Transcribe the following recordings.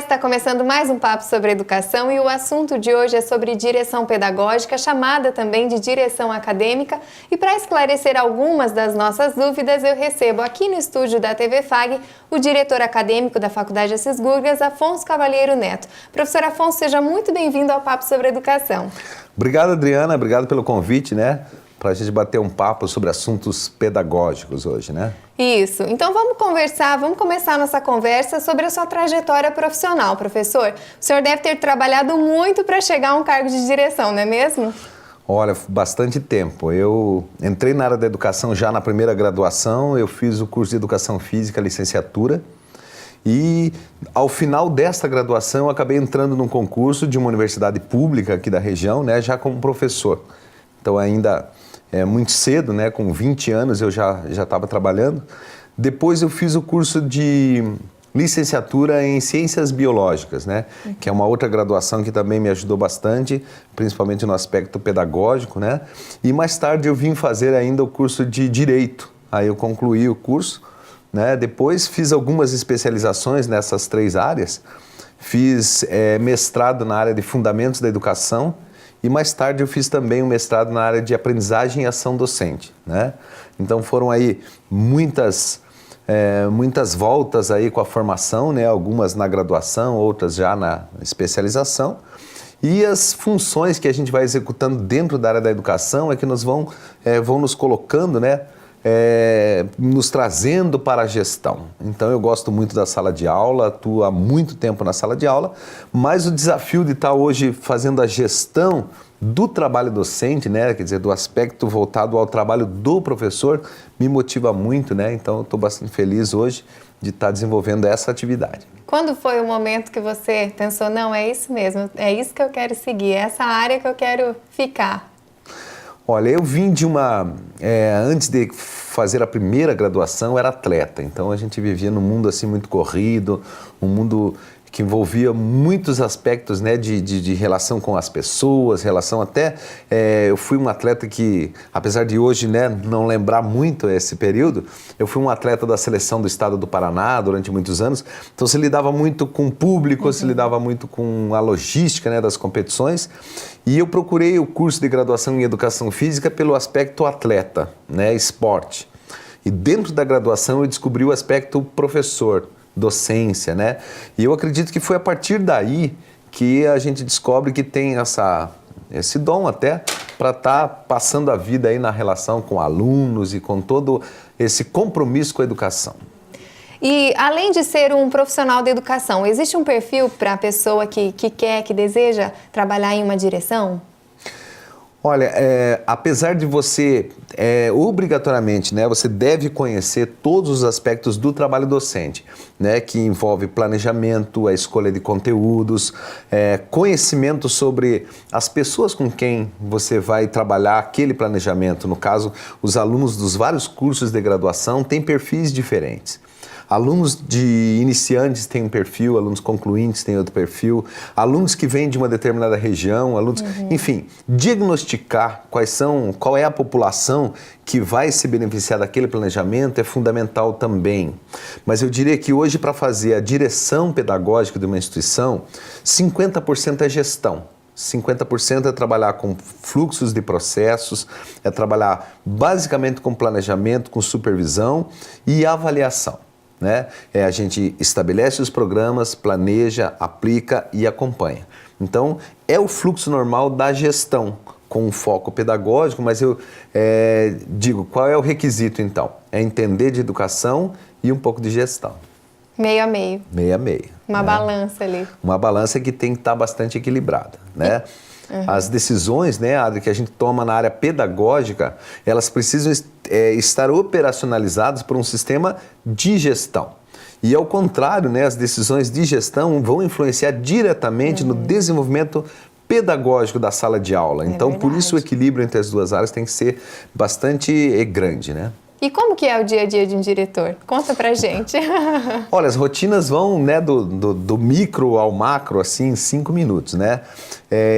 está começando mais um papo sobre educação e o assunto de hoje é sobre direção pedagógica, chamada também de direção acadêmica. E para esclarecer algumas das nossas dúvidas, eu recebo aqui no estúdio da TV FAG o diretor acadêmico da Faculdade Assis Gurgas, Afonso Cavalheiro Neto. Professor Afonso, seja muito bem-vindo ao Papo sobre Educação. Obrigado, Adriana. Obrigado pelo convite, para a gente bater um papo sobre assuntos pedagógicos hoje, Isso. Então vamos começar a nossa conversa sobre a sua trajetória profissional, professor. O senhor deve ter trabalhado muito para chegar a um cargo de direção, não é mesmo? Olha, bastante tempo. Eu entrei na área da educação já na primeira graduação, eu fiz o curso de Educação Física, licenciatura, e ao final desta graduação eu acabei entrando num concurso de uma universidade pública aqui da região, já como professor. Então ainda muito cedo, com 20 anos eu já estava trabalhando. Depois eu fiz o curso de licenciatura em Ciências Biológicas, que é uma outra graduação que também me ajudou bastante, principalmente no aspecto pedagógico, E mais tarde eu vim fazer ainda o curso de Direito. Aí eu concluí o curso, Depois fiz algumas especializações nessas três áreas. Fiz mestrado na área de Fundamentos da Educação, e mais tarde eu fiz também um mestrado na área de Aprendizagem e Ação Docente, Então foram aí muitas voltas aí com a formação, Algumas na graduação, outras já na especialização. E as funções que a gente vai executando dentro da área da educação é que vão nos colocando, nos trazendo para a gestão. Então eu gosto muito da sala de aula, atuo há muito tempo na sala de aula, mas o desafio de estar hoje fazendo a gestão do trabalho docente, quer dizer, do aspecto voltado ao trabalho do professor, me motiva muito, Então eu estou bastante feliz hoje de estar desenvolvendo essa atividade. Quando foi o momento que você pensou, não, é isso mesmo, é isso que eu quero seguir, é essa área que eu quero ficar? Olha, eu vim de antes de fazer a primeira graduação, eu era atleta. Então a gente vivia num mundo assim muito corrido, um mundo que envolvia muitos aspectos de relação com as pessoas, relação até... eu fui um atleta que, apesar de hoje não lembrar muito esse período, eu fui um atleta da seleção do estado do Paraná durante muitos anos, então se lidava muito com o público, se lidava muito com a logística das competições, e eu procurei o curso de graduação em Educação Física pelo aspecto atleta, esporte. E dentro da graduação eu descobri o aspecto professor, docência, E eu acredito que foi a partir daí que a gente descobre que tem esse dom até para estar passando a vida aí na relação com alunos e com todo esse compromisso com a educação. E além de ser um profissional da educação, existe um perfil para a pessoa que deseja trabalhar em uma direção? Olha, apesar de você, obrigatoriamente, você deve conhecer todos os aspectos do trabalho docente, que envolve planejamento, a escolha de conteúdos, conhecimento sobre as pessoas com quem você vai trabalhar aquele planejamento. No caso, os alunos dos vários cursos de graduação têm perfis diferentes. Alunos de iniciantes têm um perfil, alunos concluintes têm outro perfil, alunos que vêm de uma determinada região, enfim, diagnosticar qual é a população que vai se beneficiar daquele planejamento é fundamental também. Mas eu diria que hoje, para fazer a direção pedagógica de uma instituição, 50% é gestão. 50% é trabalhar com fluxos de processos, é trabalhar basicamente com planejamento, com supervisão e avaliação. A gente estabelece os programas, planeja, aplica e acompanha. Então, é o fluxo normal da gestão, com um foco pedagógico, mas eu digo, qual é o requisito então? É entender de educação e um pouco de gestão. Meio a meio. Meio a meio. Uma balança ali. Uma balança que tem que estar bastante equilibrada, As decisões, Adri, que a gente toma na área pedagógica, elas precisam estar operacionalizadas por um sistema de gestão. E ao contrário, as decisões de gestão vão influenciar diretamente no desenvolvimento pedagógico da sala de aula. Então, por isso o equilíbrio entre as duas áreas tem que ser bastante grande, E como que é o dia a dia de um diretor? Conta pra gente. Olha, as rotinas vão do micro ao macro, assim, em 5 minutos,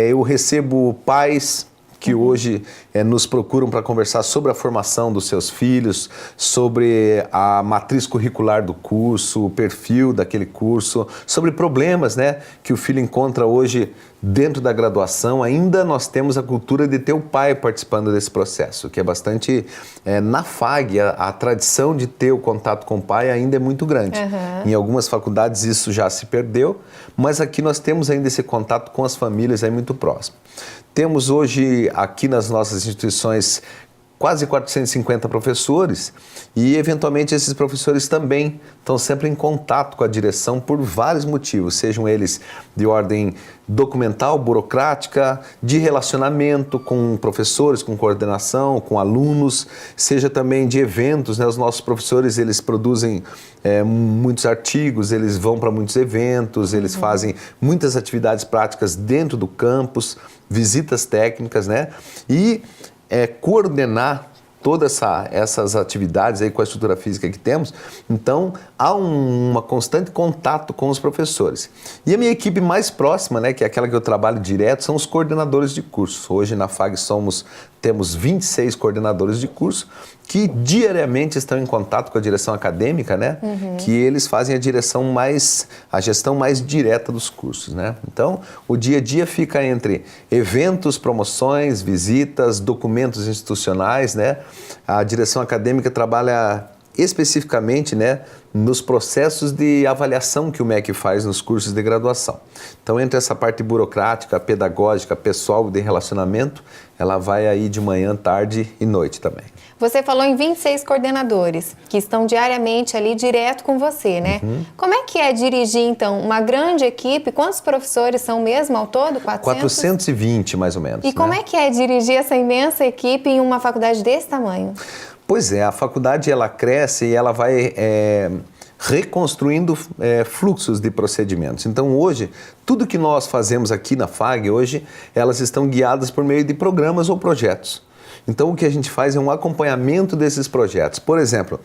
Eu recebo pais que hoje nos procuram para conversar sobre a formação dos seus filhos, sobre a matriz curricular do curso, o perfil daquele curso, sobre problemas, né, que o filho encontra hoje dentro da graduação. Ainda nós temos a cultura de ter o pai participando desse processo, que é bastante... na FAG, a tradição de ter o contato com o pai ainda é muito grande. Em algumas faculdades isso já se perdeu, mas aqui nós temos ainda esse contato com as famílias aí muito próximo. Temos hoje aqui nas nossas instituições quase 450 professores e, eventualmente, esses professores também estão sempre em contato com a direção por vários motivos, sejam eles de ordem documental, burocrática, de relacionamento com professores, com coordenação, com alunos, seja também de eventos, né? Os nossos professores, eles produzem muitos artigos, eles vão para muitos eventos, eles fazem muitas atividades práticas dentro do campus, visitas técnicas, né? E coordenar todas essas atividades aí com a estrutura física que temos. Então, há uma constante contato com os professores. E a minha equipe mais próxima, né, que é aquela que eu trabalho direto, são os coordenadores de curso. Hoje na FAG temos 26 coordenadores de curso que diariamente estão em contato com a direção acadêmica, né? Que eles fazem a gestão mais direta dos cursos, né? Então, o dia a dia fica entre eventos, promoções, visitas, documentos institucionais, né? A direção acadêmica trabalha especificamente, né, nos processos de avaliação que o MEC faz nos cursos de graduação. Então, entre essa parte burocrática, pedagógica, pessoal, de relacionamento, ela vai aí de manhã, tarde e noite também. Você falou em 26 coordenadores, que estão diariamente ali direto com você, né? Como é que é dirigir, então, uma grande equipe? Quantos professores são mesmo ao todo? 420, mais ou menos. E como é que é dirigir essa imensa equipe em uma faculdade desse tamanho? Pois é, a faculdade ela cresce e ela vai reconstruindo fluxos de procedimentos. Então hoje, tudo que nós fazemos aqui na FAG, hoje, elas estão guiadas por meio de programas ou projetos. Então o que a gente faz é um acompanhamento desses projetos. Por exemplo,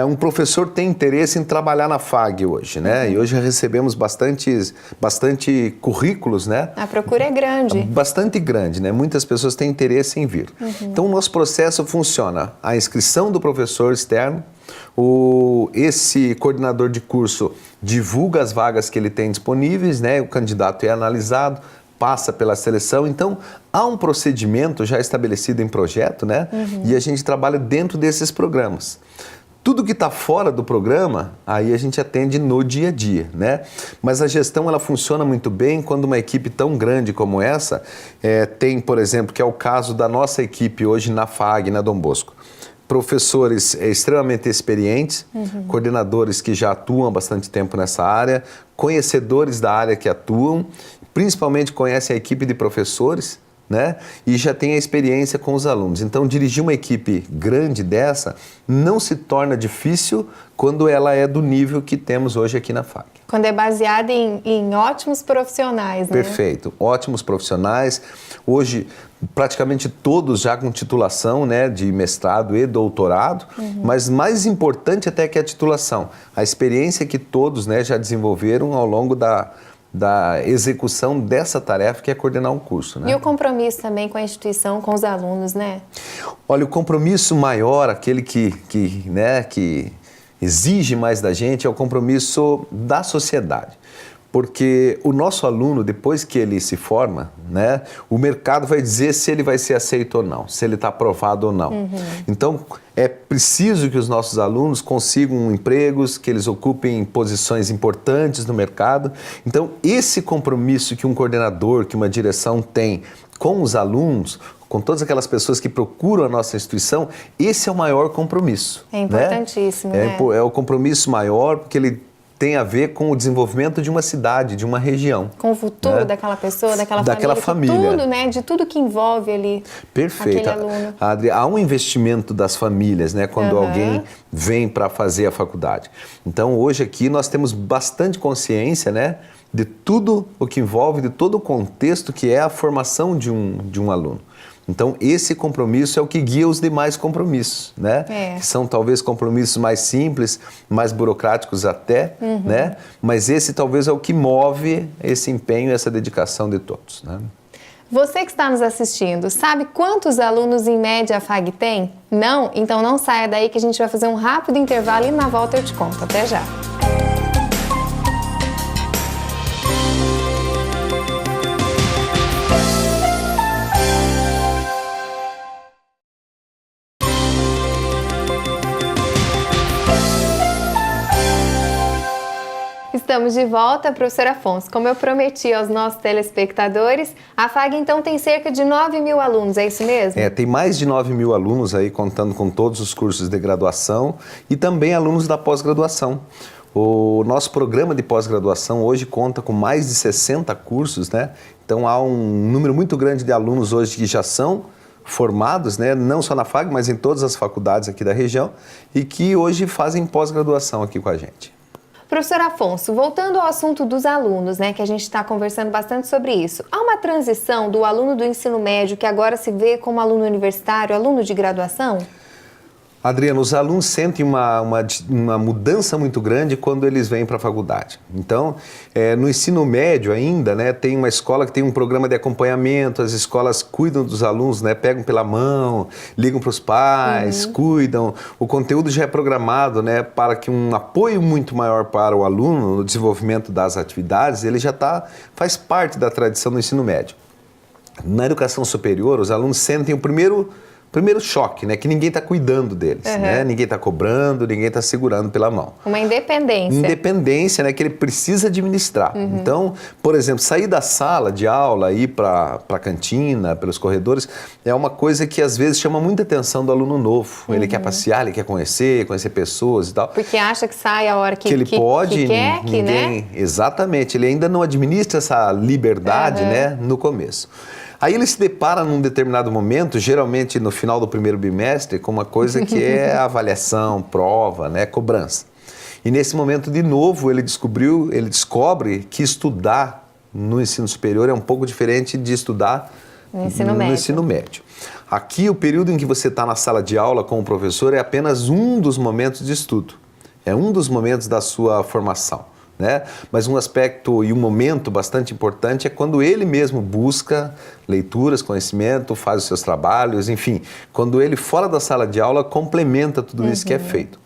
um professor tem interesse em trabalhar na FAG hoje, né? E hoje recebemos bastante currículos, né? A procura é grande. Bastante grande, né? Muitas pessoas têm interesse em vir. Então o nosso processo funciona: a inscrição do professor externo, esse coordenador de curso divulga as vagas que ele tem disponíveis, né? O candidato é analisado, passa pela seleção. Então, há um procedimento já estabelecido em projeto, né? E a gente trabalha dentro desses programas. Tudo que está fora do programa, aí a gente atende no dia a dia, né? Mas a gestão, ela funciona muito bem quando uma equipe tão grande como essa tem, por exemplo, que é o caso da nossa equipe hoje na FAG, na Dom Bosco. Professores extremamente experientes, coordenadores que já atuam há bastante tempo nessa área, conhecedores da área que atuam, principalmente conhecem a equipe de professores, né? E já tem a experiência com os alunos. Então, dirigir uma equipe grande dessa não se torna difícil quando ela é do nível que temos hoje aqui na FAG. Quando é baseada em ótimos profissionais, né? Perfeito, ótimos profissionais. Hoje, praticamente todos já com titulação, né, de mestrado e doutorado, mas mais importante até que a titulação, a experiência que todos, né, já desenvolveram ao longo da execução dessa tarefa, que é coordenar um curso, né? E o compromisso também com a instituição, com os alunos, né? Olha, o compromisso maior, aquele que exige mais da gente, é o compromisso da sociedade. Porque o nosso aluno, depois que ele se forma, né, o mercado vai dizer se ele vai ser aceito ou não, se ele está aprovado ou não. Então, é preciso que os nossos alunos consigam empregos, que eles ocupem posições importantes no mercado. Então, esse compromisso que um coordenador, que uma direção tem com os alunos, com todas aquelas pessoas que procuram a nossa instituição, esse é o maior compromisso. É importantíssimo, né? É o compromisso maior, porque ele tem a ver com o desenvolvimento de uma cidade, de uma região. Com o futuro, né, daquela pessoa, daquela família. Tudo, né? De tudo que envolve ali. Perfeito. Aquele aluno. Adri, há um investimento das famílias, né? Quando alguém vem para fazer a faculdade. Então, hoje aqui nós temos bastante consciência, né, de tudo o que envolve, de todo o contexto que é a formação de um aluno. Então, esse compromisso é o que guia os demais compromissos, né? Que são talvez compromissos mais simples, mais burocráticos até, né? Mas esse talvez é o que move esse empenho, essa dedicação de todos, né? Você que está nos assistindo, sabe quantos alunos em média a FAG tem? Não? Então não saia daí que a gente vai fazer um rápido intervalo e na volta eu te conto. Até já! Estamos de volta, professor Afonso. Como eu prometi aos nossos telespectadores, a FAG então tem cerca de 9.000 alunos, é isso mesmo? Tem mais de 9.000 alunos aí, contando com todos os cursos de graduação e também alunos da pós-graduação. O nosso programa de pós-graduação hoje conta com mais de 60 cursos, né? Então há um número muito grande de alunos hoje que já são formados, né, não só na FAG, mas em todas as faculdades aqui da região e que hoje fazem pós-graduação aqui com a gente. Professor Afonso, voltando ao assunto dos alunos, né, que a gente está conversando bastante sobre isso, há uma transição do aluno do ensino médio que agora se vê como aluno universitário, aluno de graduação? Adriano, os alunos sentem uma mudança muito grande quando eles vêm para a faculdade. Então, no ensino médio ainda, né, tem uma escola que tem um programa de acompanhamento, as escolas cuidam dos alunos, né, pegam pela mão, ligam para os pais, cuidam. O conteúdo já é programado, né, para que um apoio muito maior para o aluno no desenvolvimento das atividades, ele já faz parte da tradição do ensino médio. Na educação superior, os alunos sentem o primeiro choque, né? Que ninguém está cuidando deles, né? Ninguém está cobrando, ninguém está segurando pela mão. Uma independência. Independência, né? Que ele precisa administrar. Então, por exemplo, sair da sala de aula, ir para a cantina, pelos corredores, é uma coisa que às vezes chama muita atenção do aluno novo. Ele quer passear, ele quer conhecer pessoas e tal. Porque acha que sai a hora que ele pode, que quer, né? Exatamente, ele ainda não administra essa liberdade, né? No começo. Aí ele se depara num determinado momento, geralmente no final do primeiro bimestre, com uma coisa que é avaliação, prova, né, cobrança. E nesse momento, de novo, ele descobre que estudar no ensino superior é um pouco diferente de estudar no ensino médio. Aqui, o período em que você está na sala de aula com o professor é apenas um dos momentos de estudo. É um dos momentos da sua formação. Né? Mas um aspecto e um momento bastante importante é quando ele mesmo busca leituras, conhecimento, faz os seus trabalhos, enfim, quando ele fora da sala de aula complementa tudo isso que é feito.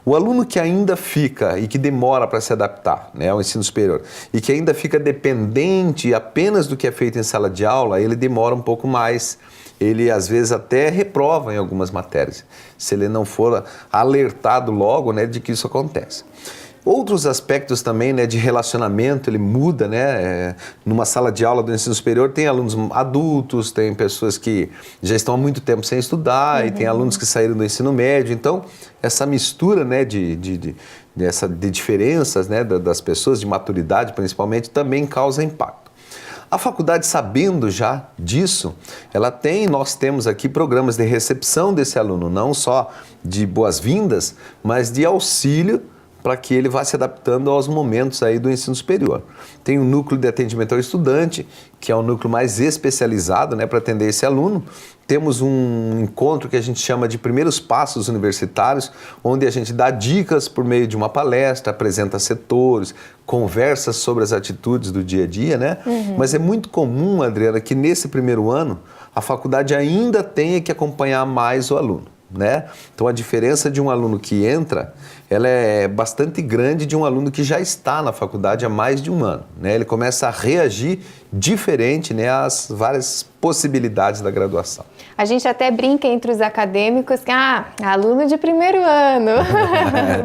O aluno que ainda fica e que demora para se adaptar, né, ao ensino superior e que ainda fica dependente apenas do que é feito em sala de aula, ele demora um pouco mais. Ele às vezes até reprova em algumas matérias, se ele não for alertado logo, né, de que isso acontece. Outros aspectos também, né, de relacionamento, ele muda, né? Numa sala de aula do ensino superior tem alunos adultos, tem pessoas que já estão há muito tempo sem estudar e tem alunos que saíram do ensino médio. Então, essa mistura, né, de diferenças, né, das pessoas, de maturidade principalmente, também causa impacto. A faculdade, sabendo já disso, nós temos aqui programas de recepção desse aluno, não só de boas-vindas, mas de auxílio para que ele vá se adaptando aos momentos aí do ensino superior. Tem o núcleo de atendimento ao estudante, que é o núcleo mais especializado, né, para atender esse aluno. Temos um encontro que a gente chama de primeiros passos universitários, onde a gente dá dicas por meio de uma palestra, apresenta setores, conversa sobre as atitudes do dia a dia, né? Mas é muito comum, Adriana, que nesse primeiro ano a faculdade ainda tenha que acompanhar mais o aluno, né? Então a diferença de um aluno que entra, ela é bastante grande de um aluno que já está na faculdade há mais de um ano, né? Ele começa a reagir diferente, né, às várias possibilidades da graduação. A gente até brinca entre os acadêmicos que, aluno de primeiro ano,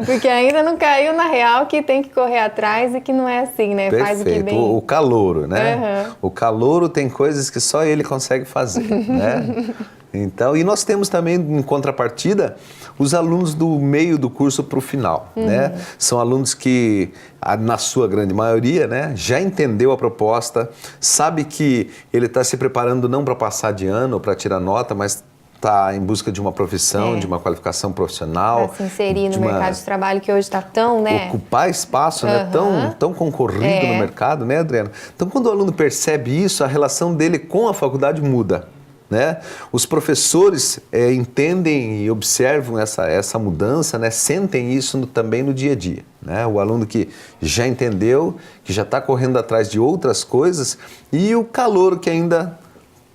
porque ainda não caiu na real que tem que correr atrás e que não é assim, né? Perfeito. Faz o que bem... O calouro, né? O calouro tem coisas que só ele consegue fazer, né? Então, e nós temos também, em contrapartida, os alunos do meio do curso para o final, né? São alunos que, na sua grande maioria, né, já entendeu a proposta, sabe que ele está se preparando não para passar de ano ou para tirar nota, mas está em busca de uma profissão, de uma qualificação profissional. Para se inserir no mercado de trabalho que hoje está tão, né? Ocupar espaço, né? Tão concorrido no mercado, né, Adriana? Então, quando o aluno percebe isso, a relação dele com a faculdade muda. Né? Os professores entendem e observam essa mudança, né? Sentem isso também no dia a dia. Né? O aluno que já entendeu, que já está correndo atrás de outras coisas, e o calouro que ainda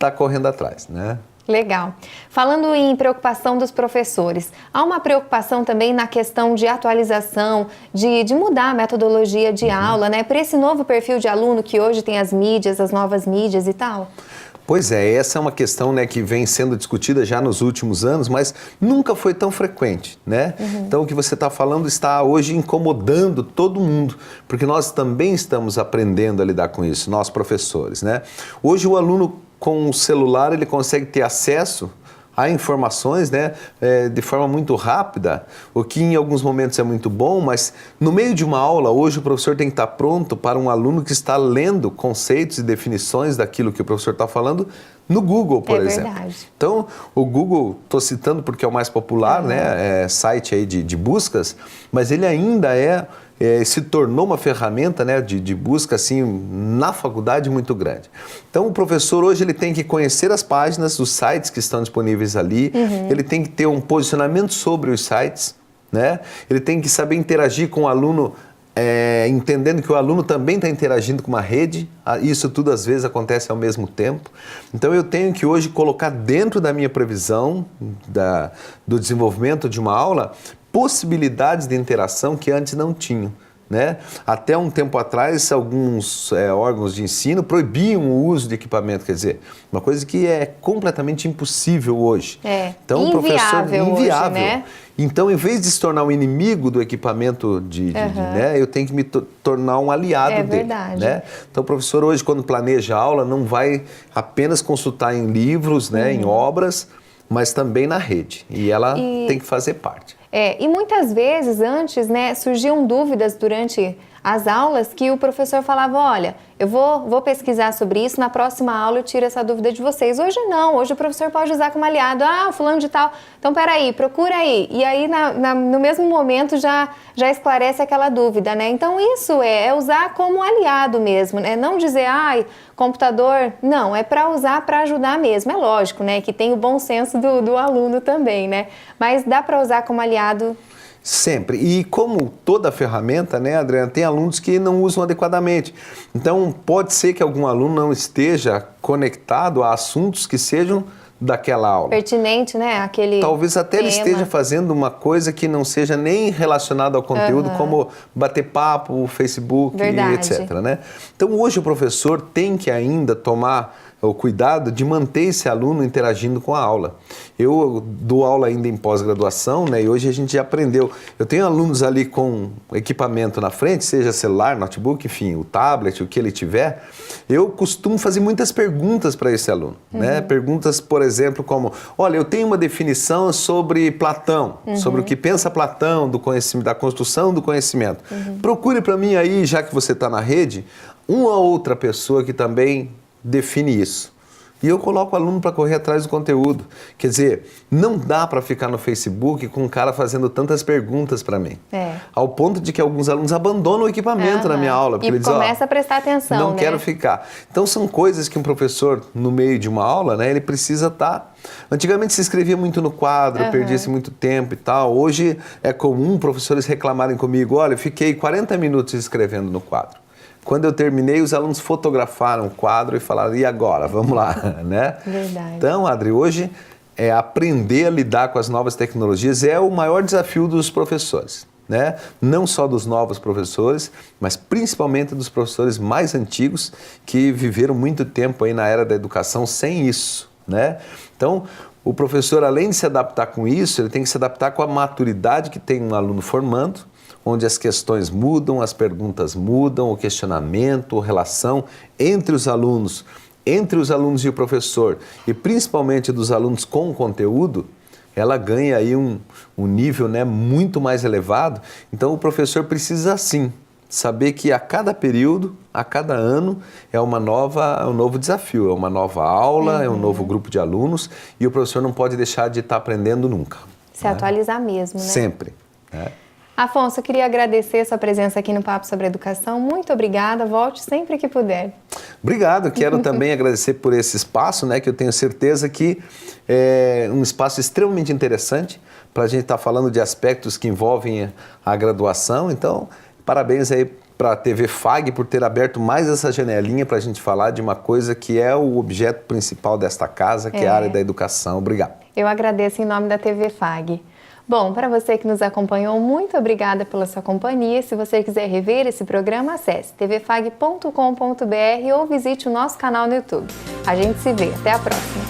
está correndo atrás, né? Legal. Falando em preocupação dos professores, há uma preocupação também na questão de atualização, de mudar a metodologia de aula, né? Para esse novo perfil de aluno que hoje tem as mídias, as novas mídias e tal? Pois é, essa é uma questão, né, que vem sendo discutida já nos últimos anos, mas nunca foi tão frequente, né? Então o que você está falando está hoje incomodando todo mundo, porque nós também estamos aprendendo a lidar com isso, nós professores, né? Hoje o aluno com o celular ele consegue ter acesso a informações, né, de forma muito rápida, o que em alguns momentos é muito bom, mas no meio de uma aula, hoje o professor tem que estar pronto para um aluno que está lendo conceitos e definições daquilo que o professor está falando no Google, por exemplo. Verdade. Então, o Google, estou citando porque é o mais popular, né, site aí de buscas, mas ele ainda se tornou uma ferramenta, né, de busca assim, na faculdade muito grande. Então o professor hoje ele tem que conhecer as páginas, os sites que estão disponíveis ali, ele tem que ter um posicionamento sobre os sites, né? Ele tem que saber interagir com o aluno, entendendo que o aluno também está interagindo com uma rede, isso tudo às vezes acontece ao mesmo tempo. Então eu tenho que hoje colocar dentro da minha previsão do desenvolvimento de uma aula possibilidades de interação que antes não tinham, né? Até um tempo atrás, alguns órgãos de ensino proibiam o uso de equipamento, quer dizer, uma coisa que é completamente impossível hoje. Então, inviável, o professor inviável. Hoje, né? Então, em vez de se tornar um inimigo do equipamento, né, eu tenho que me tornar um aliado dele. Verdade. Né? Então, o professor hoje, quando planeja a aula, não vai apenas consultar em livros, né, em obras, mas também na rede. E ela tem que fazer parte. E muitas vezes antes, né, surgiam dúvidas durante as aulas que o professor falava, olha, eu vou pesquisar sobre isso, na próxima aula eu tiro essa dúvida de vocês. Hoje não, hoje o professor pode usar como aliado, fulano de tal, então peraí, procura aí. E aí no mesmo momento já esclarece aquela dúvida, né? Então isso é usar como aliado mesmo, né? Não dizer, computador, não, é para usar para ajudar mesmo. É lógico, né, que tem o bom senso do aluno também, né? Mas dá para usar como aliado. Sempre. E como toda ferramenta, né, Adriana, tem alunos que não usam adequadamente. Então, pode ser que algum aluno não esteja conectado a assuntos que sejam daquela aula. Pertinente, né? Aquele Talvez até tema. Ele esteja fazendo uma coisa que não seja nem relacionada ao conteúdo, como bater papo, Facebook, etc. Né? Então, hoje o professor tem que ainda tomar o cuidado de manter esse aluno interagindo com a aula. Eu dou aula ainda em pós-graduação, né, e hoje a gente já aprendeu. Eu tenho alunos ali com equipamento na frente, seja celular, notebook, enfim, o tablet, o que ele tiver. Eu costumo fazer muitas perguntas para esse aluno. Né? Perguntas, por exemplo, como, olha, eu tenho uma definição sobre Platão, sobre o que pensa Platão, do conhecimento, da construção do conhecimento. Procure para mim aí, já que você está na rede, uma outra pessoa que também define isso. E eu coloco o aluno para correr atrás do conteúdo. Quer dizer, não dá para ficar no Facebook com um cara fazendo tantas perguntas para mim. Ao ponto de que alguns alunos abandonam o equipamento na minha aula. Porque e eles dizem, começa a prestar atenção, não quero ficar. Então são coisas que um professor, no meio de uma aula, né, ele precisa estar... Antigamente se escrevia muito no quadro, perdia-se muito tempo e tal. Hoje é comum professores reclamarem comigo, olha, eu fiquei 40 minutos escrevendo no quadro. Quando eu terminei, os alunos fotografaram o quadro e falaram, e agora? Vamos lá, né? Verdade. Então, Adri, hoje aprender a lidar com as novas tecnologias é o maior desafio dos professores, né? Não só dos novos professores, mas principalmente dos professores mais antigos que viveram muito tempo aí na era da educação sem isso, né? Então, o professor, além de se adaptar com isso, ele tem que se adaptar com a maturidade que tem um aluno formando, onde as questões mudam, as perguntas mudam, o questionamento, a relação entre os alunos e o professor, e principalmente dos alunos com o conteúdo, ela ganha aí um nível, né, muito mais elevado. Então o professor precisa, sim, saber que a cada período, a cada ano, é um novo desafio, é uma nova aula, é um novo grupo de alunos, e o professor não pode deixar de estar aprendendo nunca. Se atualizar mesmo, né? Sempre. Né? Afonso, eu queria agradecer a sua presença aqui no Papo sobre Educação. Muito obrigada. Volte sempre que puder. Obrigado. Quero também agradecer por esse espaço, né, que eu tenho certeza que é um espaço extremamente interessante para a gente estar falando de aspectos que envolvem a graduação. Então, parabéns aí para a TV FAG por ter aberto mais essa janelinha para a gente falar de uma coisa que é o objeto principal desta casa, que é a área da educação. Obrigado. Eu agradeço em nome da TV FAG. Bom, para você que nos acompanhou, muito obrigada pela sua companhia. Se você quiser rever esse programa, acesse tvfag.com.br ou visite o nosso canal no YouTube. A gente se vê. Até a próxima.